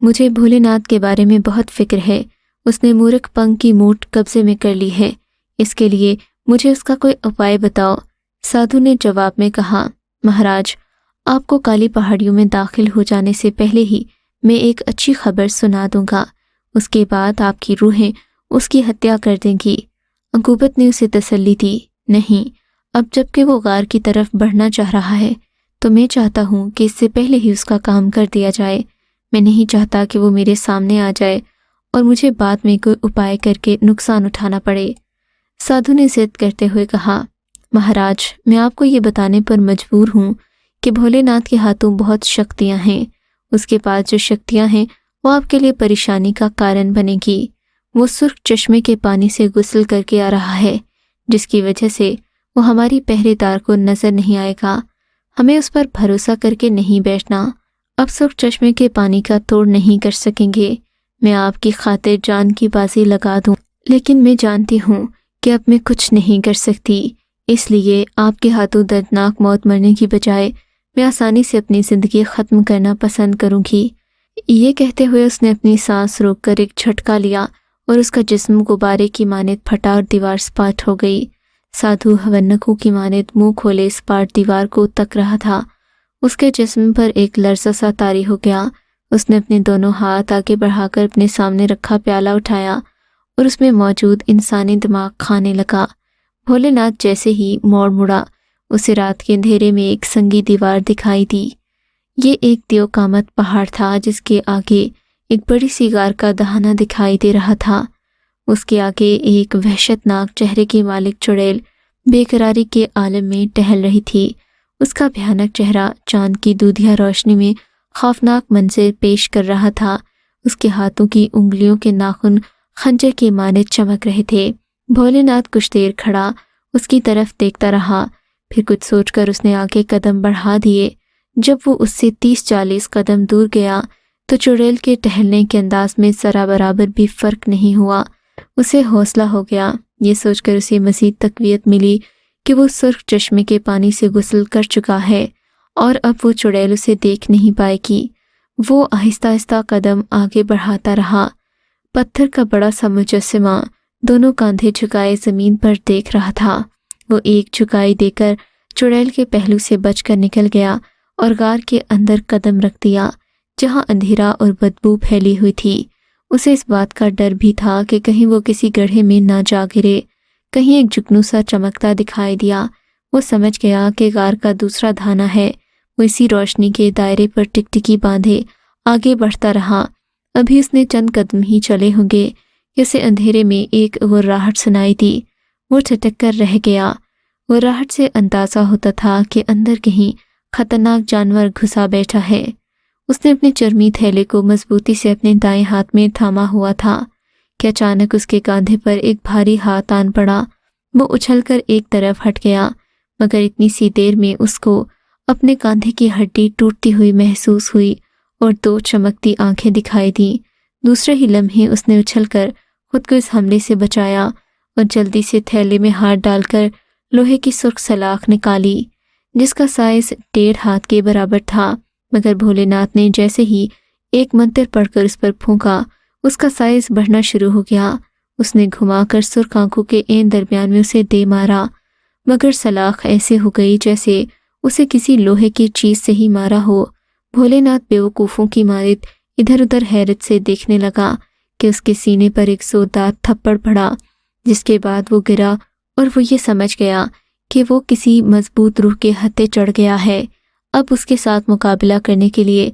مجھے بھولے ناتھ کے بارے میں بہت فکر ہے۔ اس نے مورک پنکھ کی موٹ قبضے میں کر لی ہے، اس کے لیے مجھے اس کا کوئی اپائے بتاؤ۔ سادھو نے جواب میں کہا، مہاراج، آپ کو کالی پہاڑیوں میں داخل ہو جانے سے پہلے ہی میں ایک اچھی خبر سنا دوں گا، اس کے بعد آپ کی روحیں اس کی ہتیا کر دیں گی۔ انکوبت نے اسے تسلی دی، نہیں، اب جب کہ وہ غار کی طرف بڑھنا چاہ رہا ہے تو میں چاہتا ہوں کہ اس سے پہلے ہی اس کا کام کر دیا جائے۔ میں نہیں چاہتا کہ وہ میرے سامنے آ جائے اور مجھے بعد میں کوئی اپائے کر کے نقصان اٹھانا پڑے۔ سادھو نے ضد کرتے ہوئے کہا، مہاراج، میں آپ کو یہ بتانے پر مجبور ہوں کہ بھولے ناتھ کے ہاتھوں بہت شکتیاں ہیں۔ اس کے پاس جو شکتیاں ہیں وہ آپ کے لیے پریشانی کا کارن بنے گی۔ وہ سرخ چشمے کے پانی سے غسل کر کے آ رہا ہے، جس کی وجہ سے وہ ہماری پہرے دار کو نظر نہیں آئے گا۔ ہمیں اس پر بھروسہ کر کے نہیں بیٹھنا۔ اب سرخ چشمے کے پانی کا توڑ نہیں کر سکیں گے۔ میں آپ کی خاطر جان کی بازی لگا دوں، لیکن میں جانتی ہوں کہ اب میں کچھ نہیں کر سکتی، اس لیے آپ کے ہاتھوں دردناک موت مرنے کی بجائے میں آسانی سے اپنی زندگی ختم کرنا پسند کروں گی۔ یہ کہتے ہوئے اس نے اپنی سانس روک کر ایک جھٹکا لیا اور اس کا جسم غبارے کی مانند پھٹا اور دیوار سپاٹ ہو گئی۔ سادھو ہونکوں کی مانند منہ کھولے سپاٹ دیوار کو تک رہا تھا۔ اس کے جسم پر ایک لرزہ سا طاری ہو گیا، اس نے اپنے دونوں ہاتھ آگے بڑھا کر اپنے سامنے رکھا پیالہ اٹھایا اور اس میں موجود انسانی دماغ کھانے لگا۔ بھولے ناتھ جیسے ہی موڑ مڑا، اسے رات کے اندھیرے میں ایک سنگی دیوار دکھائی دی۔ یہ ایک دیو قامت پہاڑ تھا جس کے آگے ایک بڑی سی غار کا دہانہ دکھائی دے رہا تھا۔ اس کے آگے ایک وحشت ناک چہرے کی مالک چڑیل بے قراری کے عالم میں ٹہل رہی تھی۔ اس کا بھیانک چہرہ چاند کی دودھیا روشنی میں خوفناک منظر پیش کر رہا تھا۔ اس کے ہاتھوں کی انگلیوں کے ناخن خنجر کے مانند چمک رہے تھے۔ بھولے ناتھ کچھ دیر کھڑا اس کی طرف دیکھتا رہا، پھر کچھ سوچ کر اس نے آگے قدم بڑھا دیے۔ جب وہ اس سے 30-40 قدم دور گیا تو چڑیل کے ٹہلنے کے انداز میں ذرا برابر بھی فرق نہیں ہوا۔ اسے حوصلہ ہو گیا، یہ سوچ کر اسے مزید تقویت ملی کہ وہ سرخ چشمے کے پانی سے غسل کر چکا ہے اور اب وہ چڑیل اسے دیکھ نہیں پائے گی۔ وہ آہستہ آہستہ قدم آگے بڑھاتا رہا۔ پتھر کا بڑا سا مجسمہ دونوں کاندھے جھکائے زمین پر دیکھ رہا تھا۔ وہ ایک جھکائی دے کر چڑیل کے پہلو سے بچ کر نکل گیا اور غار کے اندر قدم رکھ دیا جہاں اندھیرا اور بدبو پھیلی ہوئی تھی۔ اسے اس بات کا ڈر بھی تھا کہ کہیں وہ کسی گڑھے میں نہ جا گرے۔ کہیں ایک جگنو سا چمکتا دکھائی دیا۔ وہ سمجھ گیا کہ غار کا دوسرا دھانا ہے۔ وہ اسی روشنی کے دائرے پر ٹکٹکی باندھے آگے بڑھتا رہا۔ ابھی اس نے چند قدم ہی چلے ہوں گے کہ اسے اندھیرے میں ایک غراہٹ سنائی دی۔ وہ ٹھٹک کر رہ گیا۔ غراہٹ سے اندازہ ہوتا تھا کہ اندر کہیں خطرناک جانور گھسا بیٹھا ہے۔ اس نے اپنے چرمی تھیلے کو مضبوطی سے اپنے دائیں ہاتھ میں تھاما ہوا تھا کہ اچانک اس کے کاندھے پر ایک بھاری ہاتھ آن پڑا۔ وہ اچھل کر ایک طرف ہٹ گیا، مگر اتنی سی دیر میں اس کو اپنے کاندھے کی ہڈی ٹوٹتی ہوئی محسوس ہوئی اور 2 چمکتی آنکھیں دکھائی دیں۔ دوسرے ہی لمحے اس نے اچھل کر خود کو اس حملے سے بچایا اور جلدی سے تھیلے میں ہاتھ ڈال کر لوہے کی سرخ سلاخ نکالی جس کا سائز 1.5 ہاتھ کے برابر تھا، مگر بھولے ناتھ نے جیسے ہی ایک منتر پڑھ کر اس پر پھونکا، اس کا سائز بڑھنا شروع ہو گیا۔ اس نے گھما کر سرخ آنکھوں کے عین درمیان میں اسے دے مارا، مگر سلاخ ایسے ہو گئی جیسے اسے کسی لوہے کی چیز سے ہی مارا ہو۔ بھولے ناتھ بیوقوفوں کی مانند ادھر ادھر حیرت سے دیکھنے لگا کہ اس کے سینے پر ایک زوردار تھپڑ پڑا، جس کے بعد وہ گرا اور وہ یہ سمجھ گیا کہ وہ کسی مضبوط روح کے ہتھے چڑھ گیا ہے۔ اب اس کے ساتھ مقابلہ کرنے کے لیے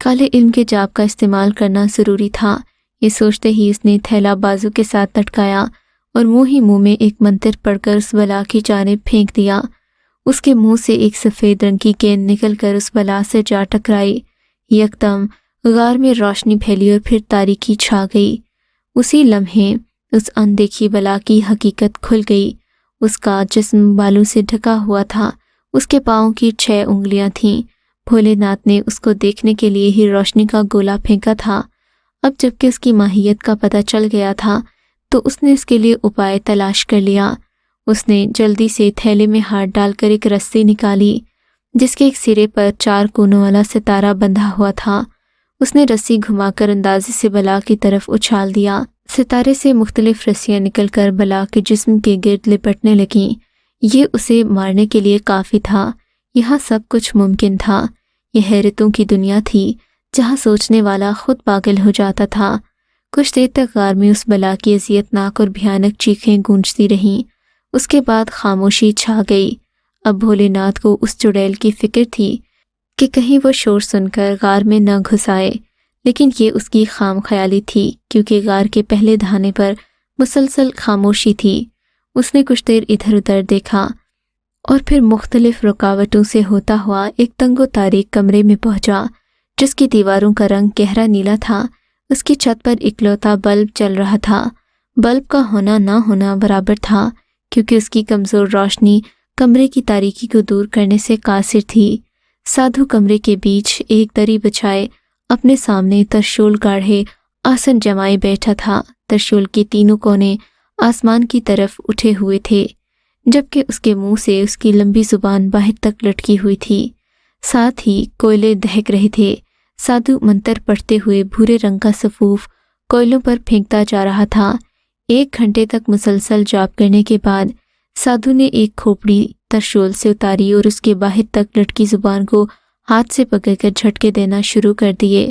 کالے علم کے جاب کا استعمال کرنا ضروری تھا۔ یہ سوچتے ہی اس نے تھیلا بازو کے ساتھ لٹکایا اور منہ میں ایک منتر پڑھ کر اس بلا کی جانب پھینک دیا۔ اس کے منہ سے ایک سفید رنگ کی گیند نکل کر اس بلا سے جا ٹکرائی۔ یکدم غار میں روشنی پھیلی اور پھر تاریکی چھا گئی۔ اسی لمحے اس اندیکھی بلا کی حقیقت کھل گئی۔ اس کا جسم بالوں سے ڈھکا ہوا تھا، اس کے پاؤں کی 6 انگلیاں تھیں۔ بھولے ناتھ نے اس کو دیکھنے کے لیے ہی روشنی کا گولا پھینکا تھا۔ اب جبکہ اس کی ماہیت کا پتہ چل گیا تھا تو اس نے اس کے لیے اپائے تلاش کر لیا۔ اس نے جلدی سے تھیلے میں ہاتھ ڈال کر ایک رسی نکالی جس کے ایک سرے پر 4 کونوں والا ستارہ بندھا ہوا تھا۔ اس نے رسی گھما کر اندازے سے بلا کی طرف اچھال دیا۔ ستارے سے مختلف رسیاں نکل کر بلا کے جسم کے گرد لپٹنے لگیں۔ یہ اسے مارنے کے لیے کافی تھا۔ یہاں سب کچھ ممکن تھا۔ یہ حیرتوں کی دنیا تھی جہاں سوچنے والا خود پاگل ہو جاتا تھا۔ کچھ دیر تک غار میں اس بلا کی اذیتناک اور بھیانک چیخیں گونجتی رہیں۔ اس کے بعد خاموشی چھا گئی۔ اب بھولے ناتھ کو اس چڑیل کی فکر تھی کہ کہیں وہ شور سن کر غار میں نہ گھس آئے، لیکن یہ اس کی خام خیالی تھی کیونکہ غار کے پہلے دھانے پر مسلسل خاموشی تھی۔ اس نے کچھ دیر ادھر ادھر دیکھا اور پھر مختلف رکاوٹوں سے ہوتا ہوا ایک تنگ و تاریک کمرے میں پہنچا جس کی دیواروں کا رنگ گہرا نیلا تھا۔ اس کی چھت پر اکلوتا بلب چل رہا تھا۔ بلب کا ہونا نہ ہونا برابر تھا کیونکہ اس کی کمزور روشنی کمرے کی تاریکی کو دور کرنے سے قاصر تھی۔ سادھو کمرے کے بیچ ایک دری بچھائے اپنے سامنے ترشول گاڑھے آسن جمائے بیٹھا تھا۔ ترشول کے تینوں کونے آسمان کی طرف اٹھے ہوئے تھے جبکہ اس کے منہ سے اس کی لمبی زبان باہر تک لٹکی ہوئی تھی۔ ساتھ ہی کوئلے دہک رہے تھے۔ سادھو منتر پڑھتے ہوئے بھورے رنگ کا سفوف کوئلوں پر پھینکتا جا رہا تھا۔ 1 گھنٹے تک مسلسل جاپ کرنے کے بعد سادھو نے ایک کھوپڑی ترشول سے اتاری اور اس کے باہر تک لٹکی زبان کو ہاتھ سے پکڑ کر جھٹکے دینا شروع کر دیے۔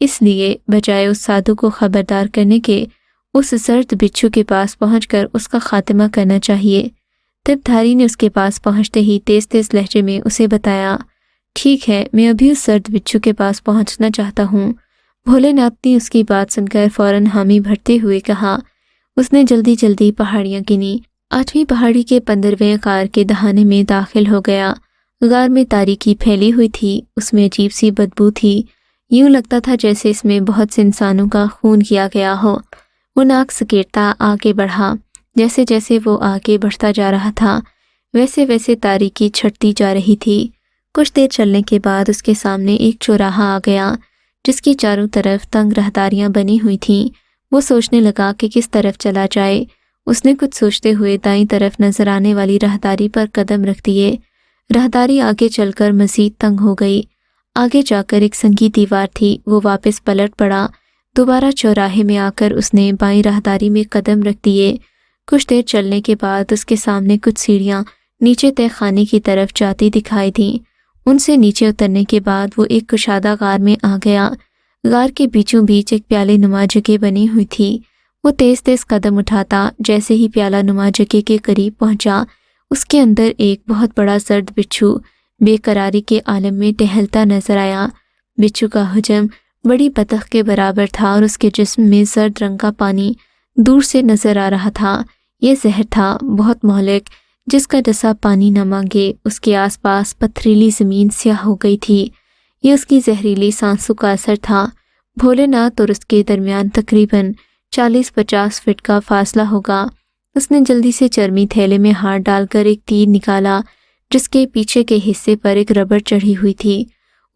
اس لیے بجائے اس سادھو کو خبردار کرنے کے اس زرد بچھو کے پاس پہنچ کر اس کا خاتمہ کرنا چاہیے۔ تب دھاری نے اس کے پاس پہنچتے ہی تیز تیز لہجے میں اسے بتایا، ٹھیک ہے، میں ابھی اس زرد بچھو کے پاس پہنچنا چاہتا ہوں۔ بھولے ناتھ نے اس کی بات سن کر فوراً حامی بھرتے ہوئے کہا۔ اس نے جلدی جلدی پہاڑیاں گنی۔ 8ویں پہاڑی کے 15ویں غار کے دہانے میں داخل ہو گیا۔ غار میں تاریکی پھیلی ہوئی تھی، اس میں عجیب سی بدبو تھی، یوں لگتا تھا جیسے اس میں بہت سے انسانوں کا خون کیا گیا ہو۔ وہ ناک سکیڑتا آگے بڑھا، جیسے جیسے وہ آگے بڑھتا جا رہا تھا ویسے ویسے تاریکی چھٹتی جا رہی تھی۔ کچھ دیر چلنے کے بعد اس کے سامنے ایک چوراہا آ گیا جس کی چاروں طرف تنگ راہداریاں بنی ہوئی تھیں۔ وہ سوچنے لگا کہ کس طرف چلا جائے۔ اس نے کچھ سوچتے ہوئے دائیں طرف نظر آنے والی راہداری پر قدم رکھ دیے۔ راہداری آگے چل کر مزید تنگ ہو گئی۔ آگے جا کر ایک سنگی دیوار تھی، وہ واپس پلٹ پڑا۔ دوبارہ چوراہے میں آ کر اس نے بائیں راہداری میں قدم رکھ دیے۔ کچھ دیر چلنے کے بعد اس کے سامنے کچھ سیڑھیاں نیچے تہہ خانے کی طرف جاتی دکھائی دیں۔ ان سے نیچے اترنے کے بعد وہ ایک کشادہ غار میں آ گیا۔ غار کے بیچوں بیچ ایک پیالے نما جگہ بنی ہوئی تھی۔ وہ تیز تیز قدم اٹھاتا جیسے ہی پیالہ نما جگہ کے قریب پہنچا، اس کے اندر ایک بہت بڑا زرد بچھو بے قراری کے عالم میں ٹہلتا نظر آیا۔ بچھو کا حجم بڑی بطخ کے برابر تھا اور اس کے جسم میں زرد رنگ کا پانی دور سے نظر آ رہا تھا۔ یہ زہر تھا، بہت مہلک، جس کا جسا پانی نہ مانگے۔ اس کے آس پاس پتھریلی زمین سیاہ ہو گئی تھی، یہ اس کی زہریلی سانسوں کا اثر تھا۔ بھولے ناتھ اور اس کے درمیان تقریباً 40-50 فٹ کا فاصلہ ہوگا۔ اس نے جلدی سے چرمی تھیلے میں ہاتھ ڈال کر ایک تیر نکالا جس کے پیچھے کے حصے پر ایک ربڑ چڑھی ہوئی تھی۔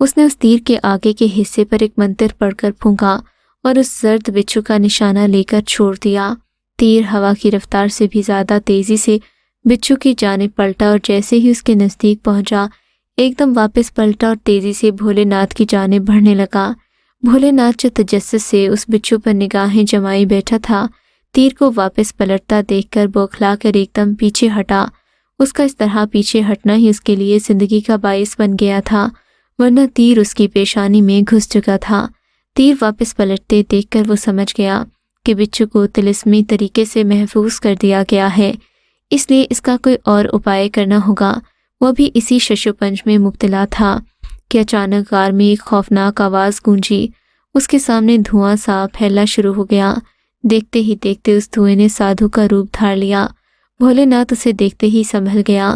اس نے اس تیر کے آگے کے حصے پر ایک منتر پڑھ کر پھونکا اور اس زرد بچھو کا نشانہ لے کر چھوڑ دیا۔ تیر ہوا کی رفتار سے بھی زیادہ تیزی سے بچھو کی جانب پلٹا اور جیسے ہی اس کے نزدیک پہنچا ایک دم واپس پلٹا اور تیزی سے بھولے ناتھ کی جانب بڑھنے لگا۔ بھولے ناتھ جو تجسس سے اس بچھو پر نگاہیں جمائے بیٹھا تھا، تیر کو واپس پلٹتا دیکھ کر بوکھلا کر ایک دم پیچھے ہٹا۔ اس کا اس طرح پیچھے ہٹنا ہی اس کے لیے زندگی کا باعث بن گیا تھا، ورنہ تیر اس کی پیشانی میں گھس چکا تھا۔ تیر واپس پلٹتے دیکھ کر وہ سمجھ گیا کہ بچھو کو طلسمی طریقے سے محفوظ کر دیا گیا ہے، اس لیے اس کا کوئی اور اپائے کرنا ہوگا۔ وہ بھی اسی شش پنج میں مبتلا تھا کہ اچانک غار میں ایک خوفناک آواز گونجی۔ اس کے سامنے دھواں سا پھیلنا شروع ہو گیا۔ دیکھتے ہی دیکھتے اس دھوئیں نے سادھو کا روپ دھار لیا۔ بھولے ناتھ اسے دیکھتے ہی سنبھل گیا۔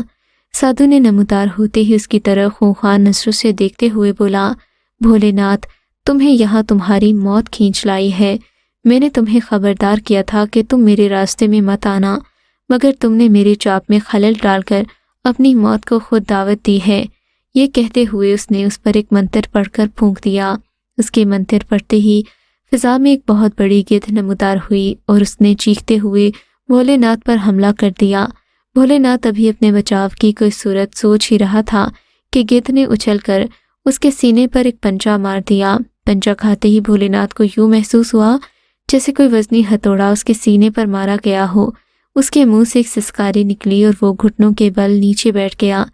سادھو نے نمودار ہوتے ہی اس کی طرف خونخوار نظروں سے دیکھتے ہوئے بولا، بھولے ناتھ، تمہیں یہاں تمہاری موت کھینچ لائی ہے۔ میں نے تمہیں خبردار کیا تھا کہ تم میرے راستے میں مت آنا، مگر تم نے میرے چاپ میں خلل ڈال کر اپنی موت کو خود دعوت دی ہے۔ یہ کہتے ہوئے اس نے اس پر ایک منتر پڑھ کر پھونک دیا۔ اس کے منتر پڑھتے ہی فضا میں ایک بہت بڑی گدھ نمودار ہوئی اور اس نے چیختے ہوئے بھولے ناتھ پر حملہ کر دیا۔ بھولے ناتھ ابھی اپنے بچاؤ کی کوئی صورت سوچ ہی رہا تھا کہ گدھ نے اچھل کر اس کے سینے پر ایک پنجہ مار دیا۔ پنجہ کھاتے ہی بھولے ناتھ کو یوں محسوس ہوا جیسے کوئی وزنی ہتھوڑا اس کے سینے پر مارا گیا ہو۔ اس کے منہ سے ایک سسکاری نکلی اور وہ گھٹنوں کے بل نیچے بیٹھ گیا۔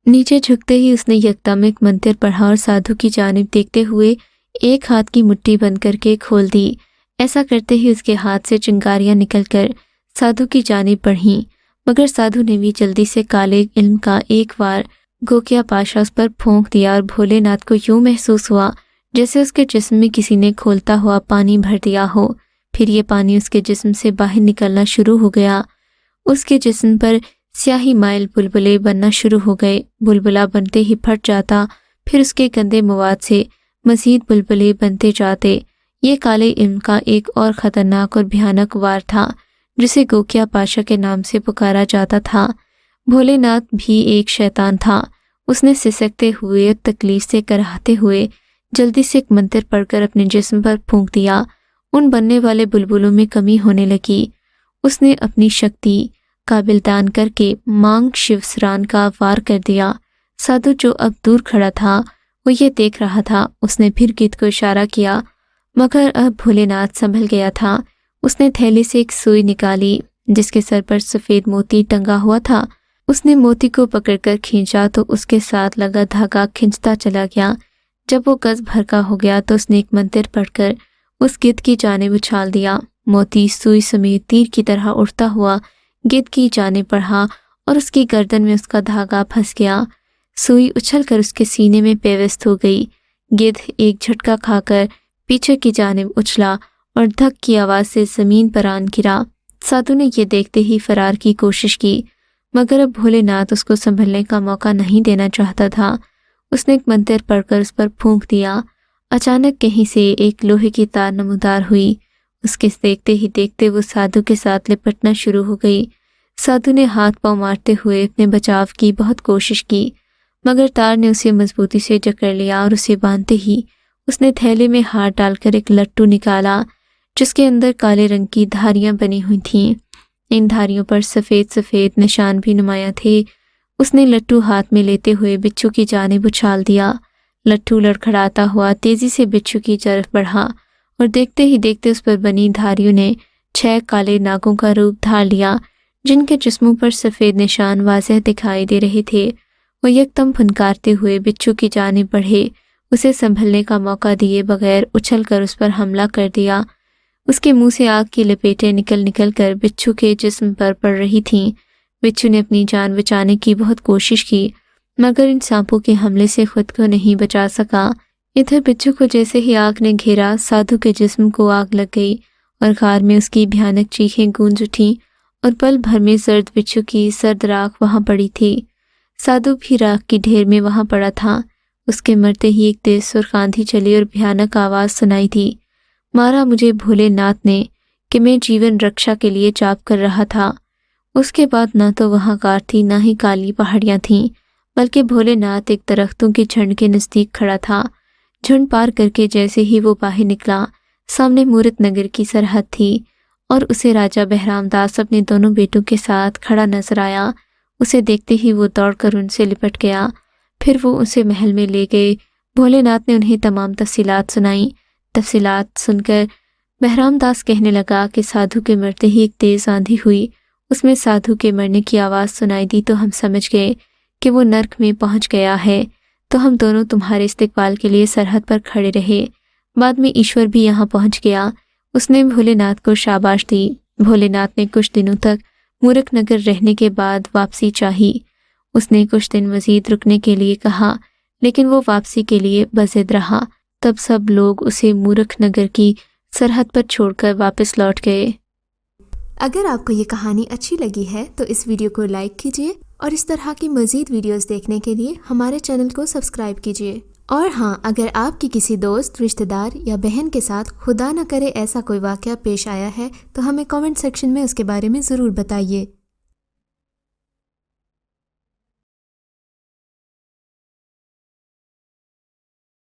نیچے جھکتے ہی اس نے یکدم ایک منتر پڑھا اور سادھو کی جانب دیکھتے ہوئے ایک ہاتھ کی مٹھی بند کر کے کھول دی۔ ایسا کرتے ہی اس کے ہاتھ سے چنگاریاں نکل کر سادھو کی جانب بڑھیں، مگر سادھو نے بھی جلدی سے کالے علم کا ایک وار گوکیا پاشا اس پر پھونک دیا اور بھولے ناتھ کو یوں محسوس ہوا جیسے اس کے جسم میں کسی نے کھولتا ہوا پانی بھر دیا ہو۔ پھر یہ پانی اس کے جسم سے باہر نکلنا شروع ہو گیا۔ اس کے جسم پر سیاہی مائل بلبلے بننا شروع ہو گئے۔ بلبلا بنتے ہی پھٹ جاتا، پھر اس کے گندے مواد سے مزید بلبلے بنتے جاتے۔ یہ کالے علم کا ایک اور خطرناک اور بھیانک وار تھا جسے گوکیا پاشا کے نام سے پکارا جاتا تھا۔ بھولے ناتھ بھی ایک شیطان تھا۔ اس نے سسکتے ہوئے اور تکلیف سے کراہتے ہوئے جلدی سے ایک منتر پڑھ کر اپنے جسم پر پھونک دیا۔ ان بننے والے بلبلوں میں کمی ہونے لگی۔ اس نے اپنی شکتی قابل دان کر کے مانگ شیوسران کا وار کر دیا۔ سادھو جو اب دور کھڑا تھا وہ یہ دیکھ رہا تھا۔ اس نے پھر گدھ کو اشارہ کیا، مگر اب بھولے ناتھ سنبھل گیا تھا۔ اس نے تھیلے سے ایک سوئی نکالی جس کے سر پر سفید موتی ٹنگا ہوا تھا۔ اس نے موتی کو پکڑ کر کھینچا تو اس کے ساتھ لگا دھاگا کھنچتا چلا گیا۔ جب وہ گز بھر کا ہو گیا تو اس نے ایک منتر پڑھ کر اس گدھ کی جانب اچھال دیا۔ موتی سوئی سمیت تیر کی طرح اڑتا ہوا گدھ کی جانب بڑھا اور اس کی گردن میں اس کا دھاگا پھنس گیا۔ سوئی اچھل کر اس کے سینے میں پیوست ہو گئی۔ گدھ ایک جھٹکا کھا کر پیچھے کی جانب اچھلا اور دھک کی آواز سے زمین پر آن گرا۔ سادھو نے یہ دیکھتے ہی فرار کی کوشش کی، مگر اب بھولے ناتھ اس کو سنبھلنے کا موقع نہیں دینا چاہتا تھا۔ اس نے ایک منتر پڑھ کر اس پر پھونک دیا۔ اچانک کہیں سے ایک لوہے کی تار نمودار ہوئی۔ اس کے دیکھتے ہی دیکھتے وہ سادھو کے ساتھ لپٹنا شروع ہو گئی۔ سادھو نے ہاتھ پاؤں مارتے ہوئے اپنے بچاؤ کی بہت کوشش کی، مگر تار نے اسے مضبوطی سے جکڑ لیا اور اسے باندھتے ہی اس نے تھیلے میں ہاتھ ڈال کر ایک لٹو نکالا جس کے اندر کالے رنگ کی دھاریاں بنی ہوئی تھیں۔ ان دھاریوں پر سفید سفید نشان بھی نمایاں تھے۔ اس نے لٹو ہاتھ میں لیتے ہوئے بچھو کی جانب اچھال دیا۔ لٹو لڑکھڑاتا ہوا تیزی سے بچھو کی طرف بڑھا اور دیکھتے ہی دیکھتے اس پر بنی دھاریوں نے 6 کالے ناگوں کا روپ دھار لیا جن کے جسموں پر سفید نشان واضح دکھائی دے رہے تھے۔ وہ یکدم پھنکارتے ہوئے بچھو کی جانب بڑھے، اسے سنبھلنے کا موقع دیے بغیر اچھل کر اس پر حملہ کر دیا۔ اس کے منہ سے آگ کی لپیٹیں نکل نکل کر بچھو کے جسم پر پڑ رہی تھیں۔ بچھو نے اپنی جان بچانے کی بہت کوشش کی، مگر ان سانپوں کے حملے سے خود کو نہیں بچا سکا۔ ادھر بچھو کو جیسے ہی آگ نے گھیرا، سادھو کے جسم کو آگ لگ گئی اور غار میں اس کی بھیانک چیخیں گونج اٹھیں اور پل بھر میں زرد بچھو کی سرد راکھ وہاں پڑی تھی۔ سادھو بھی راکھ کی ڈھیر میں وہاں پڑا تھا۔ اس کے مرتے ہی ایک تیز سرخ آندھی چلی اور بھیانک آواز سنائی دی، مارا مجھے بھولے ناتھ نے کہ میں جیون رکشا کے لیے جاپ کر رہا تھا۔ اس کے بعد نہ تو وہاں غار تھی نہ ہی کالی پہاڑیاں تھیں، بلکہ بھولے ناتھ ایک درختوں کے جھنڈ کے نزدیک کھڑا تھا۔ جھنڈ پار کر کے جیسے ہی وہ باہر نکلا، سامنے مورت نگر کی سرحد تھی اور اسے راجہ بہرام داس اپنے دونوں بیٹوں کے ساتھ کھڑا نظر آیا۔ اسے دیکھتے ہی وہ دوڑ کر ان سے لپٹ گیا۔ پھر وہ اسے محل میں لے گئے۔ بھولے ناتھ نے انہیں تمام تفصیلات سنائیں۔ تفصیلات سن کر بہرام داس کہنے لگا کہ سادھو کے مرتے ہی ایک تیز آندھی ہوئی، اس میں سادھو کے مرنے کی آواز سنائی دی تو ہم سمجھ گئے کہ وہ نرک میں پہنچ گیا ہے، تو ہم دونوں تمہارے استقبال کے لیے سرحد پر کھڑے رہے۔ بعد میں ایشور بھی یہاں پہنچ گیا۔ اس نے بھولے ناتھ کو شاباش دی۔ بھولے ناتھ نے کچھ دنوں تک مورک نگر رہنے کے بعد واپسی چاہی۔ اس نے کچھ دن مزید رکنے کے لیے کہا، لیکن وہ واپسی کے لیے بضد رہا۔ تب سب لوگ اسے مورک نگر کی سرحد پر چھوڑ کر واپس لوٹ گئے۔ اگر آپ کو یہ کہانی اچھی لگی ہے تو اس ویڈیو کو لائک کیجیے اور اس طرح کی مزید ویڈیوز دیکھنے کے لیے ہمارے چینل کو سبسکرائب کیجیے۔ اور ہاں، اگر آپ کی کسی دوست، رشتہ دار یا بہن کے ساتھ خدا نہ کرے ایسا کوئی واقعہ پیش آیا ہے تو ہمیں کامنٹ سیکشن میں اس کے بارے میں ضرور بتائیے۔